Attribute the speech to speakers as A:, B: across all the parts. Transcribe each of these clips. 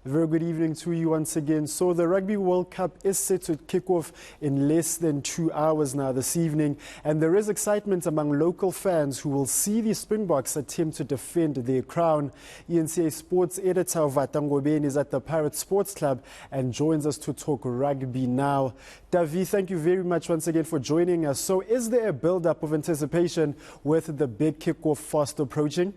A: Very good evening to you once again. So the Rugby World Cup is set to kick off in less than 2 hours now this evening, and there is excitement among local fans who will see the Springboks attempt to defend their crown. eNCA Sports Editor Vata Ngobeni is at the Pirates Sports Club and joins us to talk rugby now. Davi, thank you very much once again for joining us. So is there a build-up of anticipation with the big kick-off fast approaching?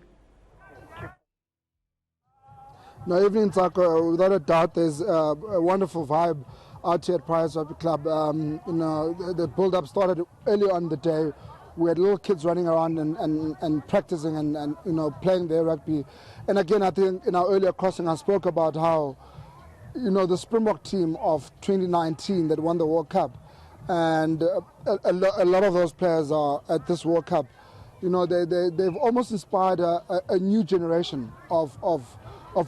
B: No, evening, Taco. Without a doubt, there's a wonderful vibe out here at Pirates Rugby Club. The build-up started early on the day. We had little kids running around and practicing and playing their rugby. And again, I think in our earlier crossing, I spoke about how the Springbok team of 2019 that won the World Cup, and a lot of those players are at this World Cup. They've almost inspired a new generation of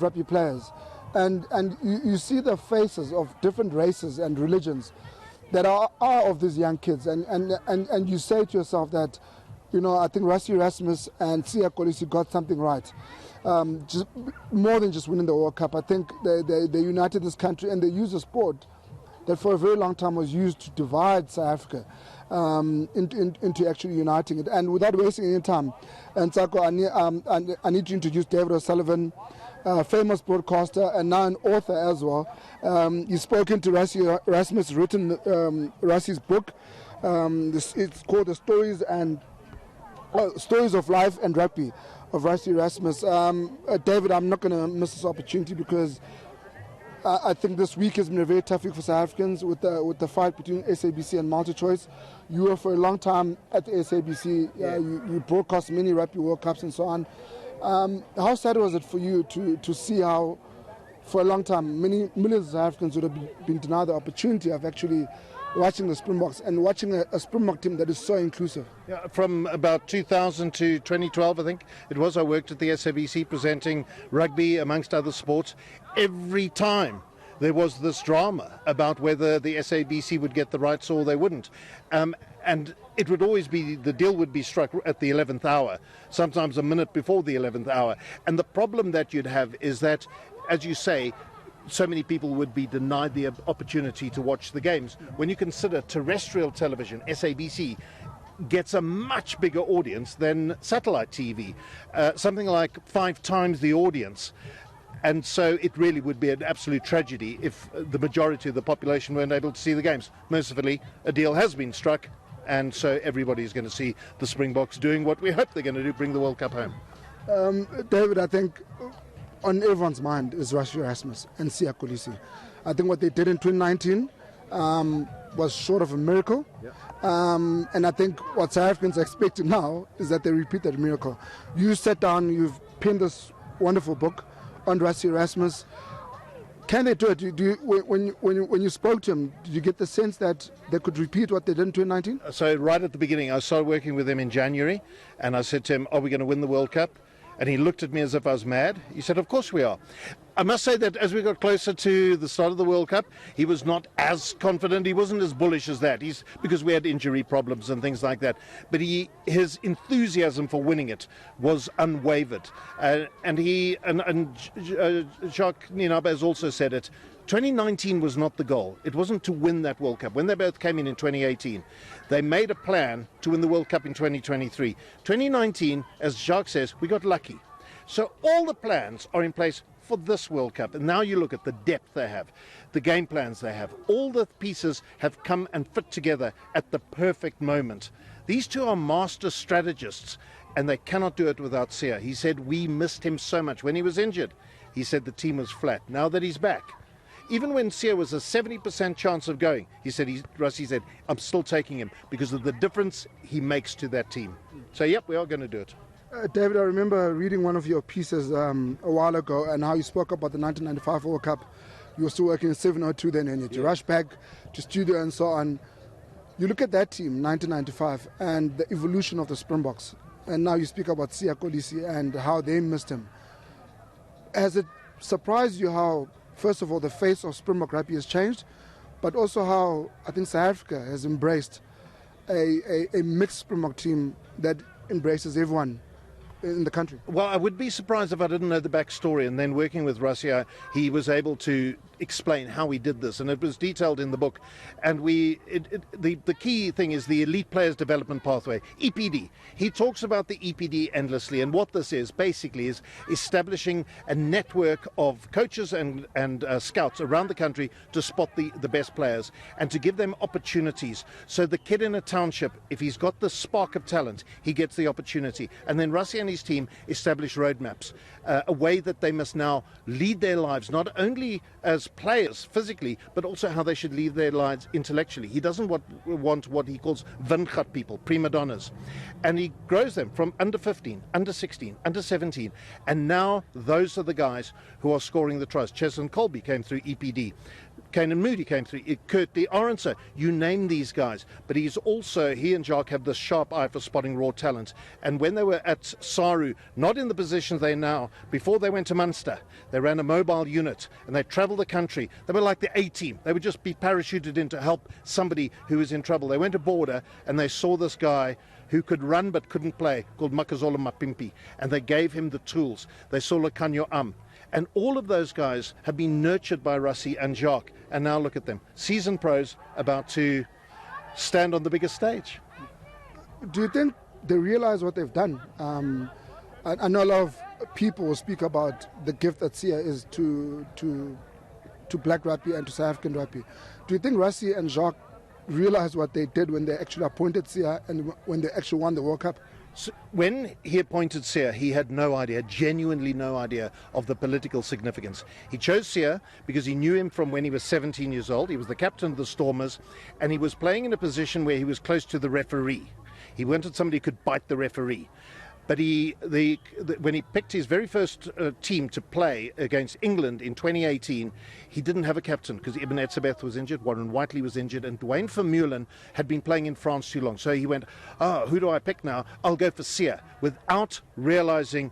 B: rugby players, and you see the faces of different races and religions that are of these young kids, and you say to yourself that I think Rassie Erasmus and Siya Kolisi got something right. Just more than just winning the World Cup, I think they united this country, and they used a sport that for a very long time was used to divide South Africa into actually uniting it. And without wasting any time, and Tsako, I need to introduce David O'Sullivan, famous broadcaster and now an author as well. He's spoken to Rassie Erasmus, written Rassie's book. It's called The Stories of Life and Rugby of Rassie Erasmus. David, I'm not going to miss this opportunity because I think this week has been a very tough week for South Africans with the fight between SABC and MultiChoice. You were for a long time at the SABC. You broadcast many Rugby World Cups and so on. How sad was it for you to see how, for a long time, millions of South Africans would have been denied the opportunity of actually watching the Springboks and watching a Springbok team that is so inclusive?
C: Yeah, from about 2000 to 2012, I think it was, I worked at the SABC presenting rugby amongst other sports. Every time there was this drama about whether the SABC would get the rights or they wouldn't. And it would always be, the deal would be struck at the 11th hour, sometimes a minute before the 11th hour. And the problem that you'd have is that, as you say, so many people would be denied the opportunity to watch the games. When you consider terrestrial television, SABC gets a much bigger audience than satellite TV, something like 5 times the audience. And so it really would be an absolute tragedy if the majority of the population weren't able to see the games. Mercifully, a deal has been struck, and so everybody's going to see the Springboks doing what we hope they're going to do, bring the World Cup home.
B: David, I think on everyone's mind is Rassie Erasmus and Siya Kolisi. I think what they did in 2019 was short of a miracle.
C: Yeah.
B: And I think what South Africans are expecting now is that they repeat that miracle. You sat down, you've penned this wonderful book on Rassie Erasmus. Can they do it? When you spoke to him, did you get the sense that they could repeat what they did in 2019?
C: So right at the beginning, I started working with him in January, and I said to him, are we going to win the World Cup? And he looked at me as if I was mad. He said, of course we are. I must say that as we got closer to the start of the World Cup, he was not as confident. He wasn't as bullish as that. Because we had injury problems and things like that. But his enthusiasm for winning it was unwavered. And Jacques Nienaber has also said it. 2019 was not the goal. It wasn't to win that World Cup. When they both came in 2018, they made a plan to win the World Cup in 2023. 2019, as Jacques says, we got lucky. So all the plans are in place for this World Cup. And now you look at the depth they have, the game plans they have. All the pieces have come and fit together at the perfect moment. These two are master strategists, and they cannot do it without Siya. He said we missed him so much. When he was injured, he said the team was flat. Now that he's back, even when Siya was a 70% chance of going, Rassie said, I'm still taking him because of the difference he makes to that team. So, yep, we are going to do it.
B: David, I remember reading one of your pieces a while ago and how you spoke about the 1995 World Cup. You were still working in 702 then, and you had to rush back to studio and so on. You look at that team, 1995, and the evolution of the Springboks. And now you speak about Siya Kolisi and how they missed him. Has it surprised you how, first of all, the face of Springbok rugby has changed, but also how I think South Africa has embraced a mixed Springbok team that embraces everyone in the country.
C: Well, I would be surprised if I didn't know the backstory, and then working with Russia, he was able to explain how he did this, and it was detailed in the book. And the key thing is the Elite Players Development Pathway, EPD. He talks about the EPD endlessly, and what this is basically is establishing a network of coaches and scouts around the country to spot the best players and to give them opportunities. So the kid in a township, if he's got the spark of talent, he gets the opportunity. And then Russia and his team establish roadmaps, a way that they must now lead their lives, not only as players physically, but also how they should lead their lives intellectually. He doesn't want what he calls vingat people, prima donnas. And he grows them from under 15, under 16, under 17. And now those are the guys who are scoring the tries. Cheslin Colby came through EPD. Kanan Moody came through, Kurt the Orenser, you name these guys. But he and Jacques have this sharp eye for spotting raw talent. And when they were at Saru, not in the position they now, before they went to Munster, they ran a mobile unit and they traveled the country. They were like the A-team. They would just be parachuted in to help somebody who was in trouble. They went to border and they saw this guy who could run but couldn't play, called Makazola Mapimpi, and they gave him the tools. They saw Lekanyo And all of those guys have been nurtured by Rassie and Jacques. And now look at them. Seasoned pros about to stand on the biggest stage.
B: Do you think they realize what they've done? I know a lot of people speak about the gift that Sia is to black rugby and to South African rugby. Do you think Rassie and Jacques realize what they did when they actually appointed Sia and when they actually won the World Cup?
C: So when he appointed Sia, he had no idea, genuinely no idea of the political significance. He chose Sia because he knew him from when he was 17 years old. He was the captain of the Stormers, and he was playing in a position where he was close to the referee. He wanted somebody who could bite the referee. But when he picked his very first team to play against England in 2018, he didn't have a captain because Ibn Etzebeth was injured, Warren Whiteley was injured, and Dwayne Vermeulen had been playing in France too long. So he went, who do I pick now? I'll go for Sia, without realizing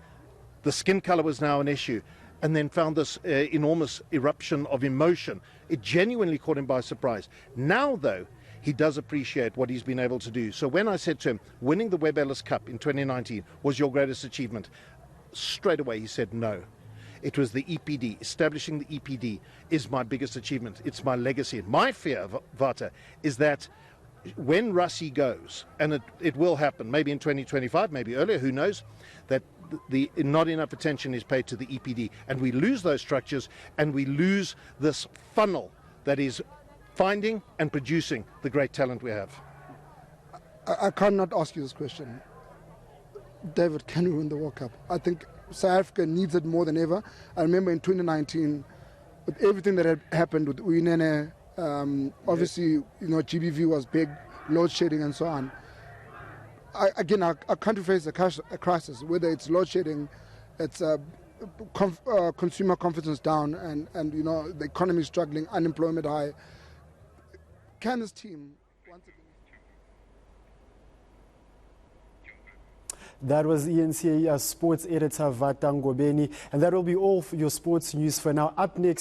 C: the skin color was now an issue, and then found this enormous eruption of emotion. It genuinely caught him by surprise. Now, though, he does appreciate what he's been able to do. So when I said to him, winning the Webb Ellis Cup in 2019 was your greatest achievement, straight away he said no. It was the EPD. Establishing the EPD is my biggest achievement. It's my legacy. And my fear, Vata, is that when Rassie goes, and it will happen, maybe in 2025, maybe earlier, who knows, that not enough attention is paid to the EPD. And we lose those structures, and we lose this funnel that is finding and producing the great talent we have.
B: I cannot ask you this question. David, can we win the World Cup? I think South Africa needs it more than ever. I remember in 2019, with everything that had happened with eNCA, obviously, GBV was big, load shedding and so on. Our country faces a crisis, whether it's load shedding, it's consumer confidence down, and the economy is struggling, unemployment high. Can this team once again?
A: That was eNCA Sports Editor Vata Ngobeni, and that will be all for your sports news for now. Up next,